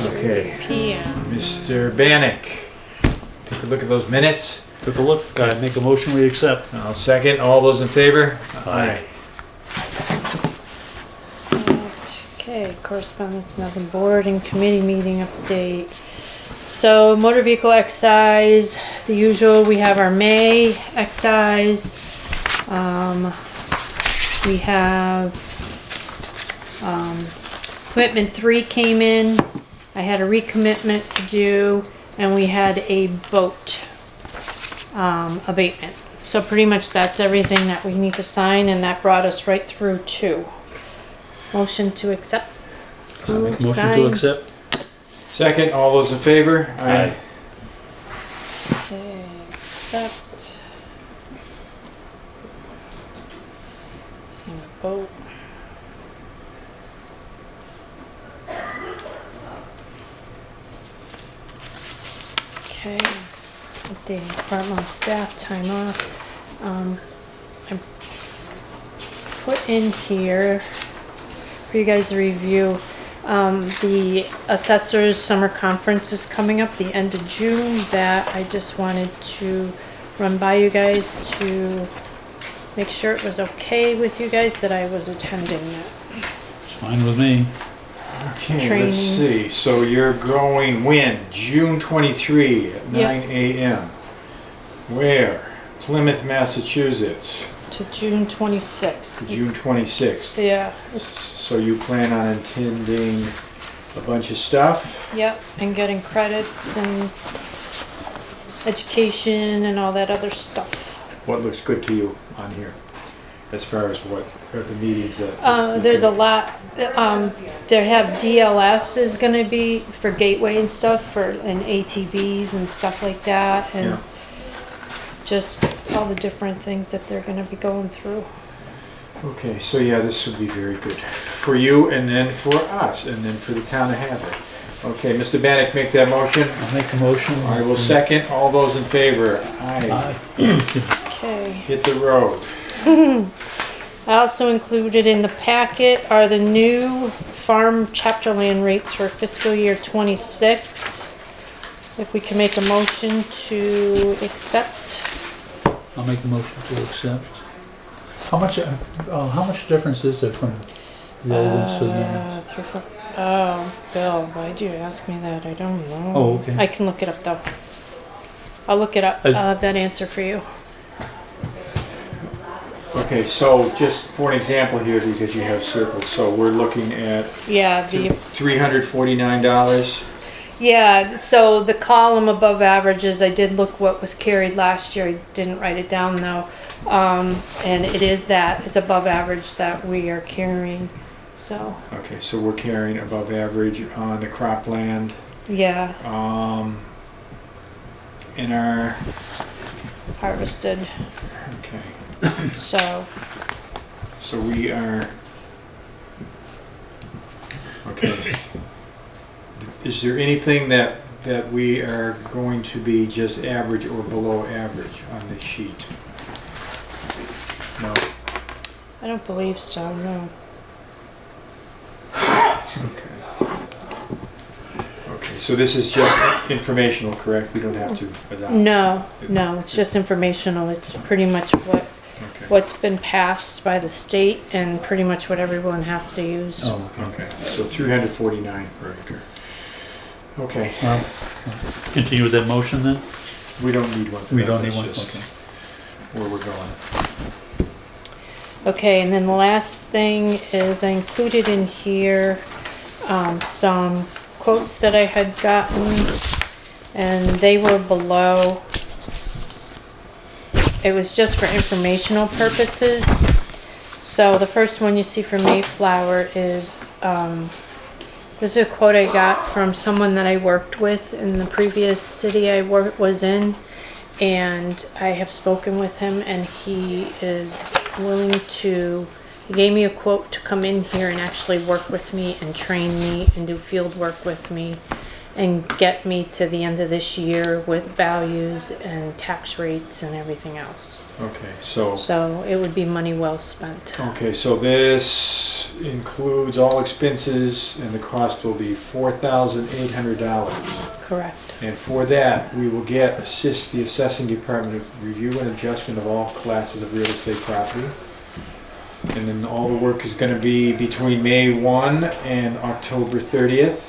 Okay, Mr. Bannock, take a look at those minutes. Took a look, make a motion, we accept. I'll second. All those in favor? Aye. Okay, correspondence, nothing, board and committee meeting update. So motor vehicle excise, the usual, we have our May excise. We have, commitment 3 came in. I had a recommitment to do, and we had a boat, abatement. So pretty much that's everything that we need to sign, and that brought us right through to motion to accept. Motion to Sign. accept. Second. All those in favor? Aye. Okay, accept. Sign a boat. Okay, updating departmental staff, time off. I put in here for you guys to review. The Assessors Summer Conference is coming up the end of June, that I just wanted to run by you guys to make sure it was okay with you guys that I was attending that. It's fine with me. Okay, Training. let's see. So you're going when? June 23 at 9 a.m. Where? Plymouth, Massachusetts. To June 26th. June 26th. Yeah, it's, So you plan on attending a bunch of stuff? yep, and getting credits and education and all that other stuff. What looks good to you on here? As far as what are the meetings that? There's a lot, they have DLS is gonna be for Gateway and stuff, and ATVs and stuff like that, Yeah. and just all the different things that they're gonna be going through. Okay, so yeah, this would be very good for you and then for us and then for the town of Hadley. Okay, Mr. Bannock, make that motion. I'll make the motion. I will second. All those in favor? Aye. Aye. Okay. Hit the road. I also included in the packet are the new farm chapter land rates for fiscal year 26. If we can make a motion to accept. I'll make the motion to accept. How much difference is there from the old ones to the new ones? 3, 4. Oh, Bill, why'd you ask me that? I don't know. Oh, okay. I can look it up though. I'll look it up. I'll have that answer for you. Okay, so just for an example here, because you have circles, so we're looking at Yeah, the $349. yeah. So the column above averages, I did look what was carried last year. I didn't write it down though, and it is that it's above average that we are carrying. So Okay, so we're carrying above average on the cropland. yeah, In our, harvested. okay, So so we are, okay. Is there anything that we are going to be just average or below average on this sheet? No? I don't believe so. No. Okay. Okay, so this is just informational, correct? We don't have to adopt? No, it's just informational. It's pretty much Okay. what's been passed by the state and pretty much what everyone has to use. Oh, okay. Okay, so 349 per acre. Okay, Well, continue with that motion then? we don't need one for We that, don't need that's one, just okay. where we're going. Okay, and then the last thing is I included in here some quotes that I had gotten, and they were below. It was just for informational purposes. So the first one you see for Mayflower is, this is a quote I got from someone that I worked with in the previous city I was in. And I have spoken with him, and he is willing to, he gave me a quote to come in here and actually work with me and train me and do field work with me and get me to the end of this year with values and tax rates and everything else. Okay, so. So it would be money well spent. Okay, so this includes all expenses and the cost will be $4,800. Correct. And for that, we will assist the assessing department with review and adjustment of all classes of real estate property. And then all the work is going to be between May 1 and October 30th.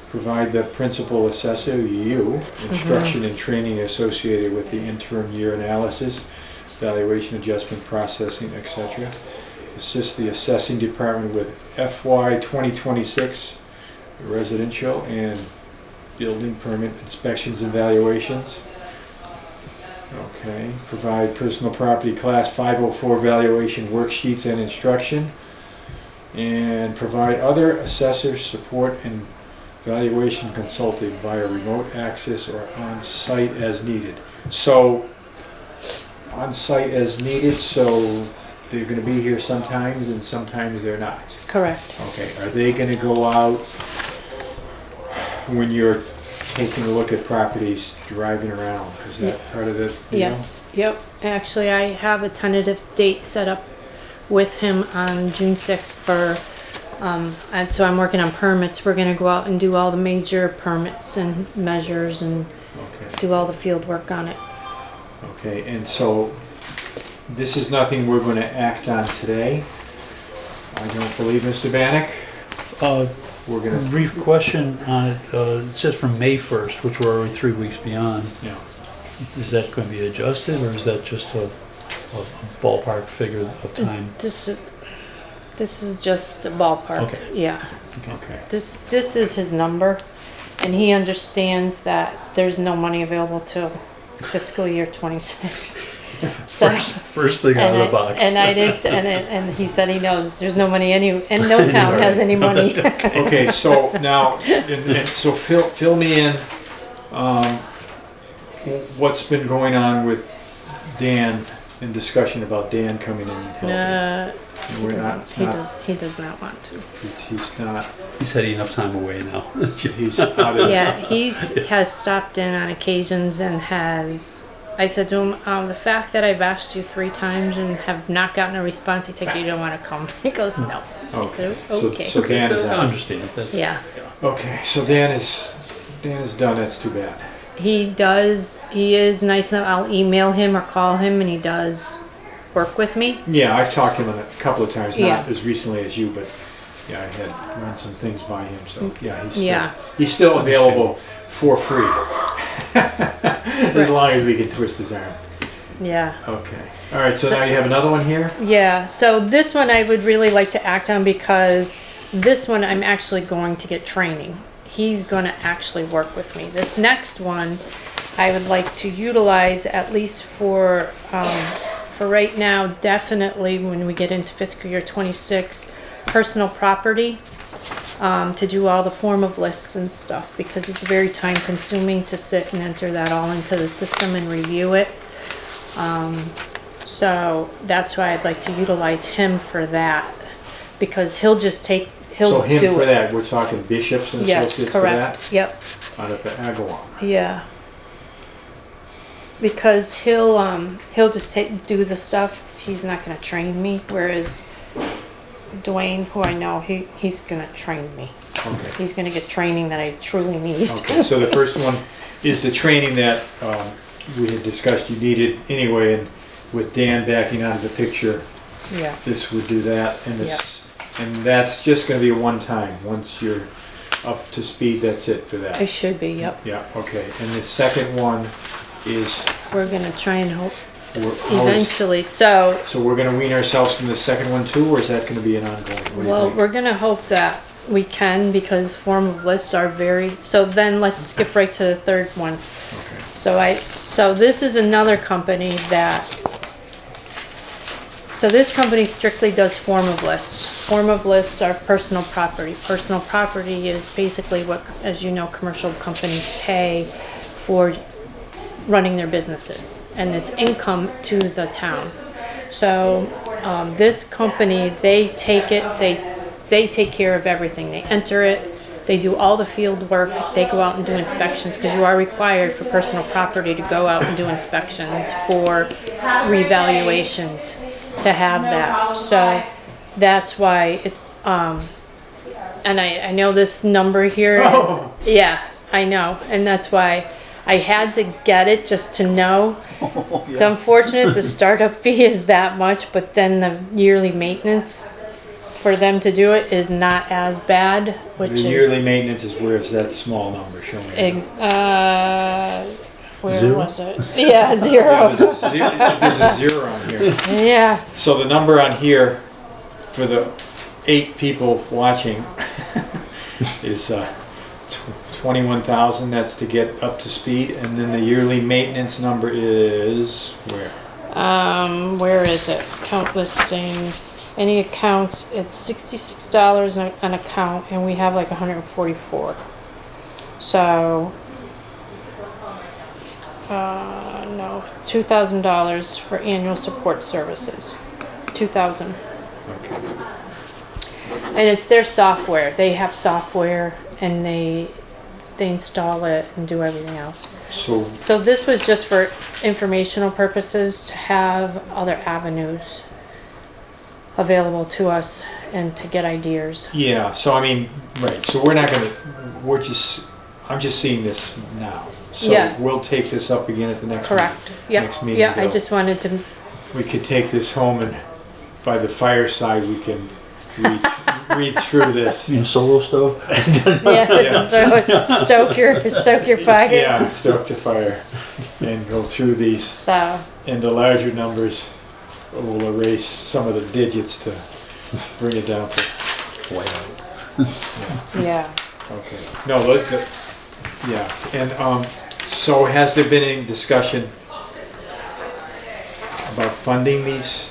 Provide the principal assessor, you, instruction and training associated with the interim year analysis, valuation adjustment processing, etc. Assist the assessing department with FY 2026 residential and building permit inspections and valuations. Okay, provide personal property class 504 valuation worksheets and instruction. And provide other assessor support and valuation consulting via remote access or on-site as needed. So, on-site as needed, so they're going to be here sometimes and sometimes they're not. Correct. Okay, are they going to go out when you're taking a look at properties, driving around? Is that part of it? Yes. Yep. Actually, I have a tentative date set up with him on June 6th for, and so I'm working on permits. We're going to go out and do all the major permits and measures and Okay. do all the field work on it. Okay, and so this is nothing we're going to act on today. I don't believe, Mr. Bannock. We're going to. Brief question on it. It says from May 1st, which we're already 3 weeks beyond. Yeah. Is that going to be adjusted, or is that just a ballpark figure of time? This is just a ballpark. Okay. Yeah. Okay. This is his number, and he understands that there's no money available till fiscal year 26. So, First thing out of the box. And he said he knows there's no money and no town has any money. Okay, so now, so fill me in. What's been going on with Dan and discussion about Dan coming in and helping? He does not want to. He's not. He's had enough time away now. He's out of. Yeah, has stopped in on occasions and has. I said to him, the fact that I've asked you 3 times and have not gotten a response, you take you don't want to come. He goes, no. I Okay. said, So- okay. So Dan is I out. understand. That's, Yeah. Okay, so Dan is done. That's too bad. He does. He is nice enough. I'll email him or call him, and he does work with me. Yeah, I've talked to him a couple of times, not Yeah. as recently as you, but yeah, I had run some things by him. So yeah, Yeah. he's still available for free, as long as we can twist his arm. Yeah. Okay. All right. So now you have another one here. Yeah. So this one I would really like to act on because this one I'm actually going to get training. He's going to actually work with me. This next one I would like to utilize at least for right now, definitely when we get into fiscal year 26, personal property, to do all the form of lists and stuff because it's very time consuming to sit and enter that all into the system and review it. So that's why I'd like to utilize him for that because he'll do For it. that, we're talking bishops and Yes, associates correct. for Yep. that out of the Agawam. Yeah. Because he'll just do the stuff. He's not going to train me. Whereas Dwayne, who I know, he's going to train me. Okay. He's going to get training that I truly need. Okay. So the first one is the training that we had discussed you needed anyway, and with Dan backing out of the picture, Yeah. this would do that, and and that's just going to be a one-time. Once you're up to speed, that's it for that. I should be. Yep. Yeah. Okay. And the second one is We're going to try and hope how is- eventually. So, So we're going to wean ourselves from the second one too, or is that going to be an ongoing? What do you well, think? we're going to hope that we can because form of lists are very. So then let's skip right to the third one. Okay. So this is another company that. So this company strictly does form of lists. Form of lists are personal property. Personal property is basically what, as you know, commercial companies pay for running their businesses, and it's income to the town. So this company, they take it, they take care of everything. They enter it, they do all the field work, they go out and do inspections, because you are required for personal property to go out and do inspections for revaluations to have that. So that's why it's, and I know this number here is, Oh. yeah, I know, and that's why I had to get it just to know. It's unfortunate the startup fee is that much, but then the yearly maintenance for them to do it is not as bad, which The is yearly maintenance is where it's that small number showing. where Zero? was it? Yeah, Yeah, zero. there's a zero on here. Yeah, So the number on here for the 8 people watching is 21,000. That's to get up to speed, and then the yearly maintenance number is where? where is it? Account listing. Any accounts, it's $66 an account, and we have like 144. So, no, $2,000 for annual support services. 2,000. Okay. And it's their software. They have software, and they install it and do everything else. So this was just for informational purposes, to have other avenues available to us and to get ideas. yeah, so I mean, right. So I'm just seeing this now. So Yeah. we'll take this up again at the next Correct. Yep. next meeting. Yeah, I Bill. just wanted to, We could take this home, and by the fireside we can read through this. You know, solo stove? Yeah. stoke your fire. Yeah, stoke the fire and go through these. So, And the larger numbers will erase some of the digits to bring it down to White out. yeah. okay. No, yeah. And so has there been any discussion about funding these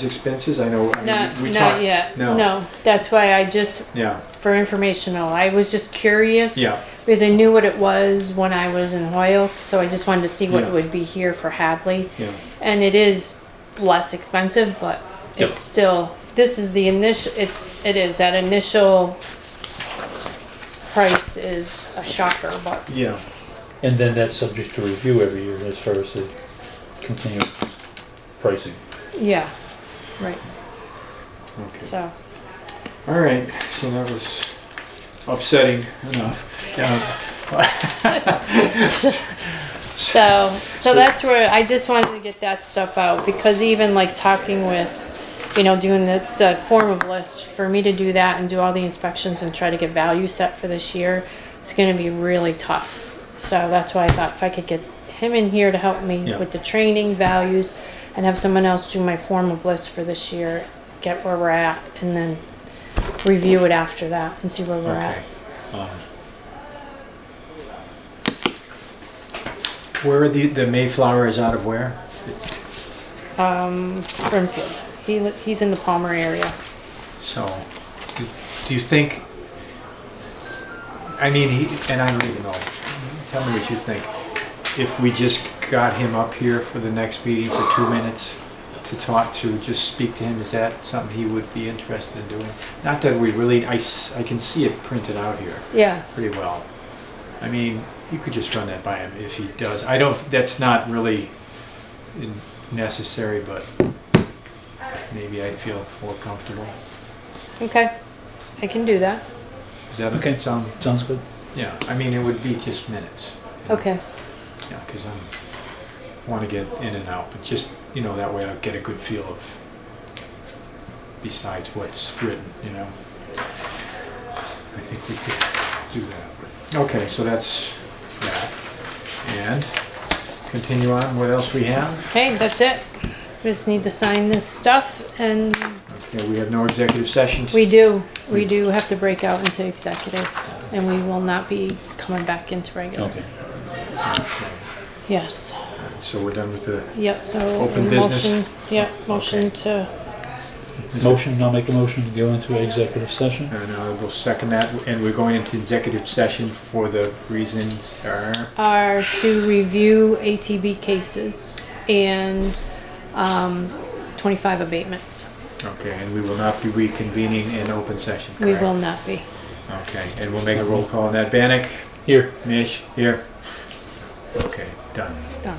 expenses? I know. I mean, Not we talked. yet. No. No, that's why I just, Yeah. for informational, I was just curious. Yeah. Because I knew what it was when I was in Hoyle, so I just wanted to see what Yeah. it would be here for Hadley. Yeah. And it is less expensive, but Yep. it's still, this is the initial, it is, that initial price is a shocker, but Yeah. And then that's subject to review every year as far as the continuous pricing. yeah, right, Okay. so. All right. So that was upsetting enough. So that's where I just wanted to get that stuff out, because even like talking with, doing the form of list, for me to do that and do all the inspections and try to get value set for this year, it's gonna be really tough. So that's why I thought if I could get him in here to help me Yeah. with the training, values, and have someone else do my form of list for this year, get where we're at, and then review it after that and see where we're at. Okay. Where are the Mayflower is out of where? Brimfield. He's in the Palmer area. So, do you think? I mean, and I don't even know. Tell me what you think. If we just got him up here for the next meeting for 2 minutes to just speak to him, is that something he would be interested in doing? Not that we really, I can see it printed out here Yeah. pretty well. I mean, you could just run that by him if he does. That's not really necessary, but maybe I'd feel more comfortable. Okay. I can do that. Does that Okay. sound? Sounds good. Yeah, I mean, it would be just minutes. you know? Okay. Yeah, because I want to get in and out, but just, that way I'll get a good feel of, besides what's written, I think we could do that. Okay, so that's that. And continue on, what else we have? Okay, that's it. We just need to sign this stuff, and Okay, we have no executive sessions? we do have to break out into executive, and we will not be coming back into regular. Okay. Okay. Yes. So we're done with the, Yep, so. Open a business? motion- Yep, motion to Motion, I'll make a motion to go into executive session. And I will second that, and we're going into executive session for the reasons Are to review ATB cases and 25 abatements. okay, and we will not be reconvening in open session, We correct? will not be. Okay, and we'll make a roll call on that. Bannock? Here. Nish? Here? Okay, done. Done.